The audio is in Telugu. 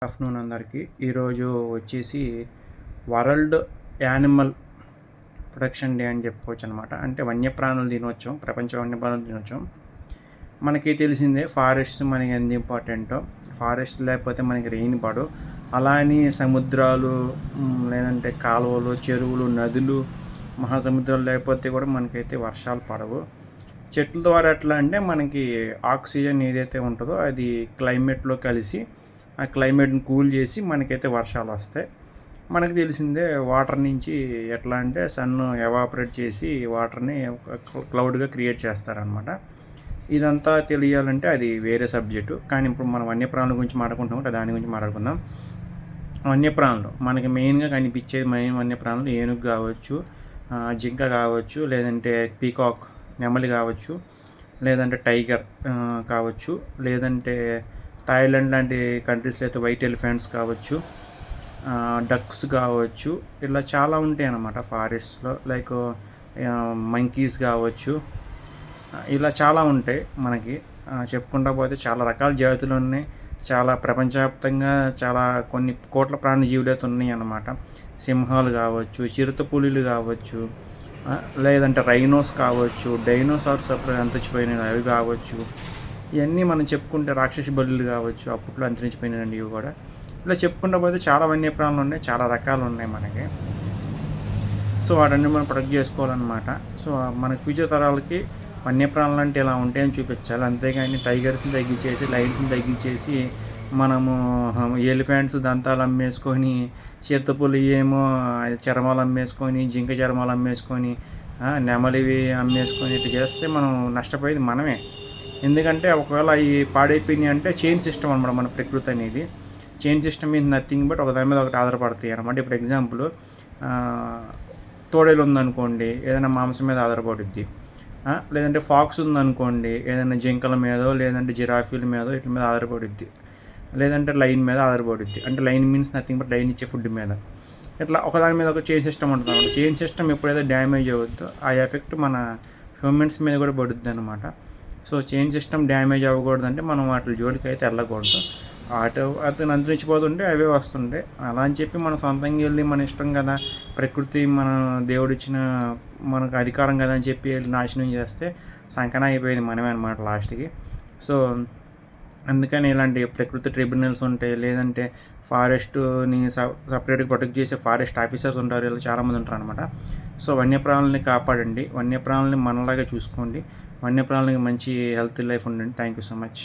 ఆఫ్టర్నూన్ అందరికీ. ఈరోజు వచ్చేసి వరల్డ్ యానిమల్ ప్రొటెక్షన్ డే అని చెప్పుకోవచ్చు అనమాట. అంటే వన్యప్రాణుల దినోత్సవం, ప్రపంచ వన్యప్రాణుల దినోత్సవం. మనకి తెలిసిందే ఫారెస్ట్స్ మనకి ఎంత ఇంపార్టెంటో. ఫారెస్ట్ లేకపోతే మనకి రెయిన్ పడవు. అలా అని సముద్రాలు లేదంటే కాలువలు, చెరువులు, నదులు, మహాసముద్రాలు లేకపోతే కూడా మనకైతే వర్షాలు పడవు. చెట్ల ద్వారా ఎట్లా అంటే మనకి ఆక్సిజన్ ఏదైతే ఉంటుందో అది క్లైమేట్లో కలిసి ఆ క్లైమేట్ని కూల్ చేసి మనకైతే వర్షాలు వస్తాయి. మనకు తెలిసిందే వాటర్ నుంచి ఎట్లా అంటే సన్ ఎవాపరేట్ చేసి వాటర్ని క్లౌడ్గా క్రియేట్ చేస్తారనమాట. ఇదంతా తెలియాలంటే అది వేరే సబ్జెక్టు. కానీ ఇప్పుడు మనం వన్యప్రాణుల గురించి మాట్లాడుకుంటాం, దాని గురించి మాట్లాడుకుందాం. వన్యప్రాణులు మనకి మెయిన్గా కనిపించేది వన్యప్రాణులు ఏనుగు కావచ్చు, జింక కావచ్చు, లేదంటే పీకాక్ నెమలి కావచ్చు, లేదంటే టైగర్ కావచ్చు, లేదంటే థాయిలాండ్ లాంటి కంట్రీస్లో అయితే వైట్ ఎలిఫెంట్స్ కావచ్చు, డక్స్ కావచ్చు, ఇలా చాలా ఉంటాయి అన్నమాట ఫారెస్ట్లో. లైక్ మంకీస్ కావచ్చు, ఇలా చాలా ఉంటాయి. మనకి చెప్పుకుంటా పోతే చాలా రకాల జాతులు ఉన్నాయి. చాలా ప్రపంచవ్యాప్తంగా చాలా కొన్ని కోట్ల ప్రాణజీవులు అయితే ఉన్నాయి అన్నమాట. సింహాలు కావచ్చు, చిరుతపులులు కావచ్చు, లేదంటే రైనోస్ కావచ్చు, డైనోసార్స్ అప్పుడు అంతరించిపోయినాయి అవి కావచ్చు. ఇవన్నీ మనం చెప్పుకుంటే రాక్షసి బలులు కావచ్చు, అప్పట్లో అంతరించిపోయినాయండి ఇవి కూడా. ఇలా చెప్పుకుంటూ పోతే చాలా వన్యప్రాణులు ఉన్నాయి, చాలా రకాలు ఉన్నాయి మనకి. సో వాటన్ని మనం ప్రొటెక్ట్ చేసుకోవాలన్నమాట. సో మన ఫ్యూచర్ తరాలకి వన్యప్రాణులు అంటే ఇలా ఉంటాయని చూపించాలి. అంతేగాని టైగర్స్ని తగ్గించేసి, లైన్స్ని తగ్గించేసి మనము ఎలిఫెంట్స్ దంతాలు అమ్మేసుకొని, చిరుతపులి ఏమో చర్మాలు అమ్మేసుకొని, జింక చర్మాలు అమ్మేసుకొని, నెమలివి అమ్మేసుకొని ఇట్లా చేస్తే మనం నష్టపోయేది మనమే. ఎందుకంటే ఒకవేళ ఈ పాడైపోయినాయి అంటే చైన్ సిస్టమ్ అనమాట. మన ప్రకృతి అనేది చైన్ సిస్టమ్ మీద నథింగ్ బట్ ఒకదాని మీద ఒకటి ఆధారపడతాయి అనమాట. ఇప్పుడు ఎగ్జాంపుల్ తోడేలు ఉందనుకోండి, ఏదైనా మాంసం మీద ఆధారపడుద్ది. లేదంటే ఫాక్స్ ఉందనుకోండి, ఏదైనా జింకల మీదో లేదంటే జిరాఫీల మీదో వీటి మీద ఆధారపడుద్ది. లేదంటే లైన్ మీద ఆధారపడుద్ది. అంటే line means nothing but line ఇచ్చే ఫుడ్ మీద. ఇట్లా ఒకదాని మీద ఒక చైన్ సిస్టమ్ ఉంటుంది అనమాట. చైన్ సిస్టమ్ ఎప్పుడైతే డ్యామేజ్ అవుద్దో ఆ ఎఫెక్ట్ మన హ్యూమన్స్ మీద కూడా పడుద్ది అనమాట. సో చైన్ సిస్టమ్ డ్యామేజ్ అవ్వకూడదంటే మనం వాటి జోలికి అయితే వెళ్ళకూడదు. అతను అంతరించిపోతుంటే అవే వస్తుంటాయి. అలా అని చెప్పి మనం సొంతంగా వెళ్ళి మన ఇష్టం కదా, ప్రకృతి మన దేవుడిచ్చిన మనకు అధికారం కదా అని చెప్పి వెళ్ళి నాశనం చేస్తే సంకన అయిపోయింది మనమే అనమాట లాస్ట్కి. సో అందుకని ఇలాంటి ప్రకృతి ట్రిబ్యునల్స్ ఉంటాయి, లేదంటే ఫారెస్ట్ని సపరేట్గా ప్రొటెక్ట్ చేసే ఫారెస్ట్ ఆఫీసర్స్ ఉంటారు, ఇలా చాలామంది ఉంటారు అనమాట. సో వన్యప్రాణులని కాపాడండి, వన్యప్రాణులని మనలాగా చూసుకోండి, వన్యప్రాణులకి మంచి హెల్తీ లైఫ్ ఉండండి. Thank you so much.